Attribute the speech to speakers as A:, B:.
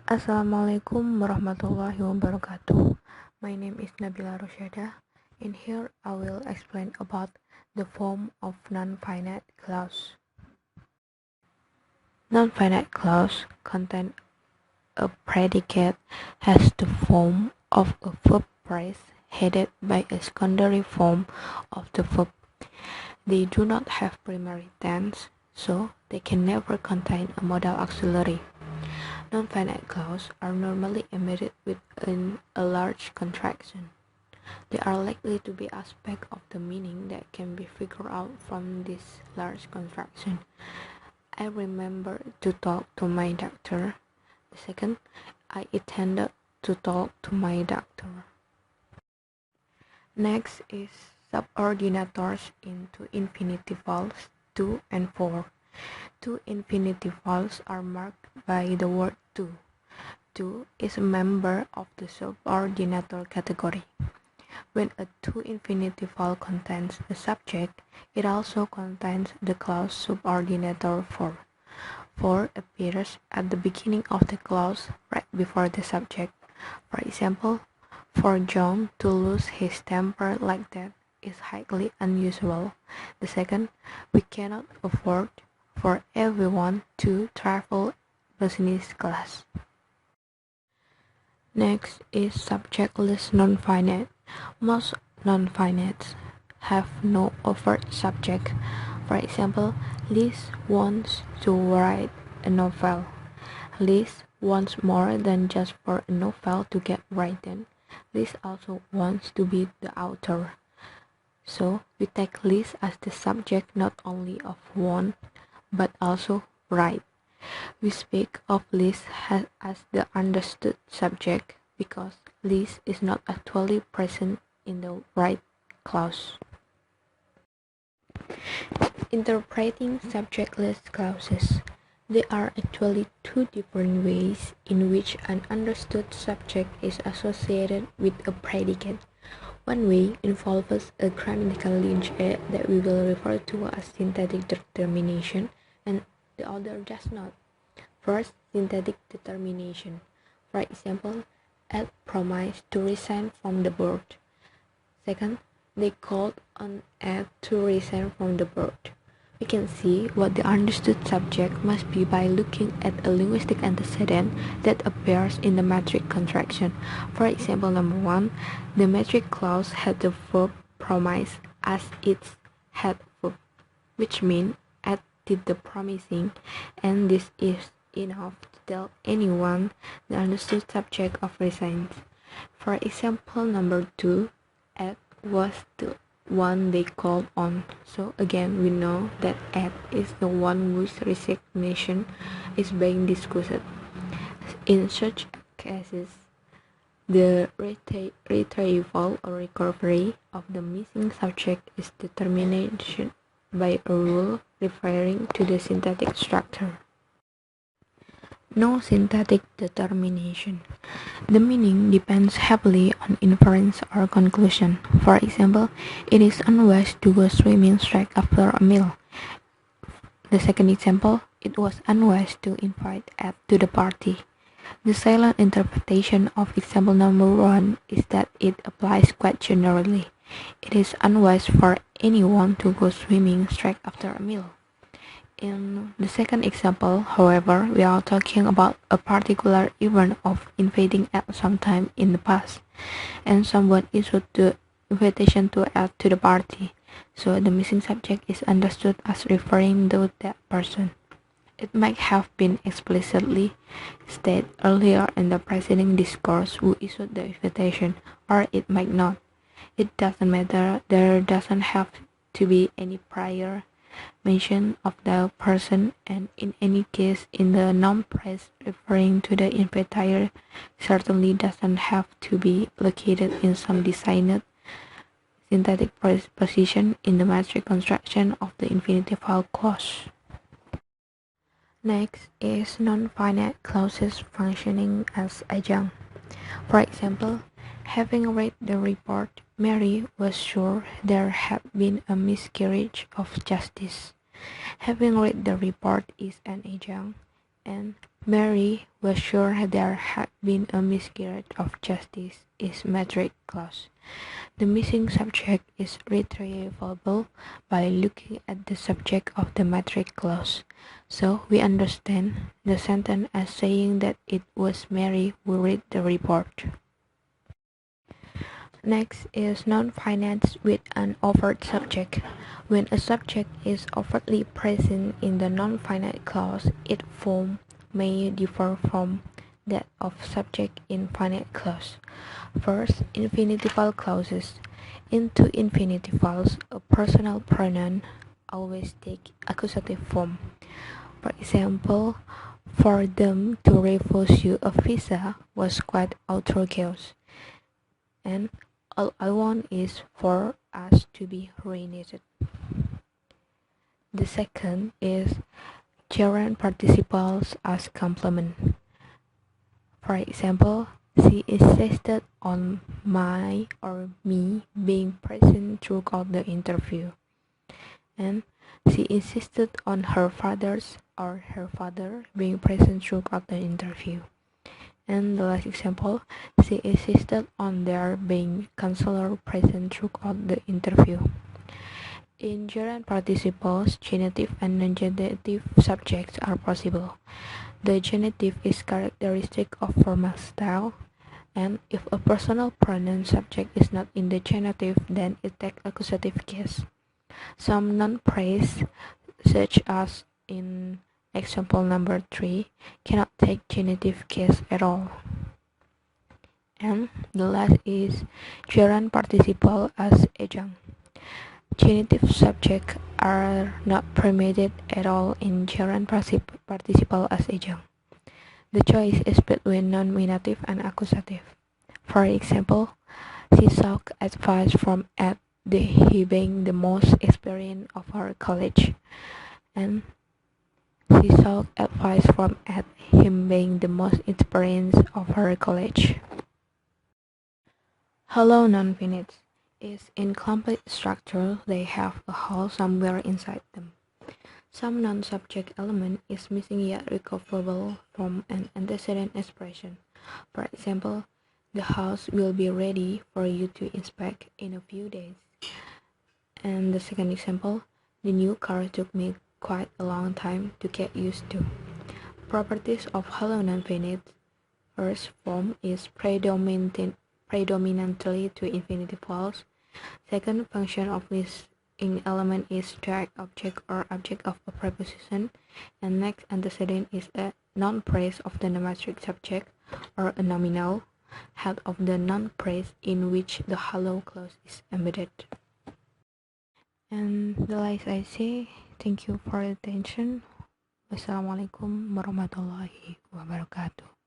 A: Assalamualaikum warahmatullahi wabarakatuh. My name is Nabilah Rosyadah, and here I will explain about the form of non-finite clause. Non-finite clause contain a predicate has the form of a verb phrase headed by a secondary form of the verb. They do not have primary tense, so they can never contain a modal auxiliary. Non-finite clauses are normally emitted within a large contraction. There are likely to be aspects of the meaning that can be figured out from this large contraction. I remember to talk to my doctor. The second, I intended to talk to my doctor. Next is subordinators into infinitivals 2 and 4. Two infinitivals are marked by the word to. To is a member of the subordinator category. When a to infinitive contains a subject, it also contains the clause subordinator for. For appears at the beginning of the clause right before the subject. For example, for John to lose his temper like that is highly unusual. The second, we cannot afford for everyone to travel business class. Next is subjectless non-finite. Most non-finites have no overt subject. For example, Liz wants to write a novel. Liz wants more than just for a novel to get written. Liz also wants to be the author. So we take Liz as the subject not only of want, but also right. We speak of Liz as the understood subject because Liz is not actually present in the right clause. Interpreting subjectless clauses. There are actually two different ways in which an understood subject is associated with a predicate. One way involves a grammatical linkage that we will refer to as syntactic determination, and the other does not. First, syntactic determination. For example, Ed promised to resign from the board. Second, they called on Ed to resign from the board. We can see what the understood subject must be by looking at a linguistic antecedent that appears in the metric contraction. For example, number 1, the metric clause had the verb promise as its head verb, which means Ed did the promising, and this is enough to tell anyone the understood subject of resigns. For example, number 2, Ed was the one they called on. So again, we know that Ed is the one whose resignation is being discussed. In such cases, the retrieval or recovery of the missing subject is determined by a rule referring to the syntactic structure. No syntactic determination. The meaning depends heavily on inference or conclusion. For example, it is unwise to go swimming straight after a meal. The second example, it was unwise to invite Ed to the party. The silent interpretation of example number 1 is that it applies quite generally. It is unwise for anyone to go swimming straight after a meal. In the second example, however, we are talking about a particular event of inviting at some time in the past, and someone issued the invitation to add to the party, so the missing subject is understood as referring to that person. It might have been explicitly stated earlier in the preceding discourse who issued the invitation, or it might not. It doesn't matter, there doesn't have to be any prior mention of the person, and in any case in the noun phrase referring to the inviter certainly doesn't have to be located in some designated syntactic position in the metric construction of the infinitive clause. Next is non-finite clauses functioning as adjunct. For example, having read the report, Mary was sure there had been a miscarriage of justice. Having read the report is an adjunct, and Mary was sure there had been a miscarriage of justice is metric clause. The missing subject is retrievable by looking at the subject of the metric clause. So we understand the sentence as saying that it was Mary who read the report. Next is non-finite with an overt subject. When a subject is overtly present in the non-finite clause, its form may differ from that of subject in finite clause. First, infinitival clauses. In two infinitivals, a personal pronoun always take accusative form. For example, for them to refuse you a visa was quite outrageous, and all I want is for us to be ruinated. The second is gerund participles as complement. For example, she insisted on my or me being present throughout the interview, and she insisted on her father's or her father being present throughout the interview. And the last example, she insisted on there being counselor present throughout the interview. In gerund participles, genitive and non-genitive subjects are possible. The genitive is characteristic of formal style, and if a personal pronoun subject is not in the genitive, then it takes accusative case. Some non-praise, such as in example number 3, cannot take genitive case at all. And the last is gerund participle as adjunct. Genitive subjects are not permitted at all in gerund participle as adjunct. The choice is between nominative and accusative. For example, she sought advice from Ed, he being the most experienced of her college, and she sought advice from Ed, him being the most experienced of her college. Hello non-finite is incomplete structure. They have a hole somewhere inside them. Some non-subject element is missing yet recoverable from an antecedent expression. For example, the house will be ready for you to inspect in a few days. And the second example, the new car took me quite a long time to get used to. Properties of hello non-finite. First form is predominantly to infinitivals. Second function of missing element is direct object or object of a preposition. And next antecedent is a non-phrase of the metric subject or a nominal head of the non-phrase in which the hello clause is embedded. And the last I say, thank you for your attention. Wassalamualaikum warahmatullahi wabarakatuh.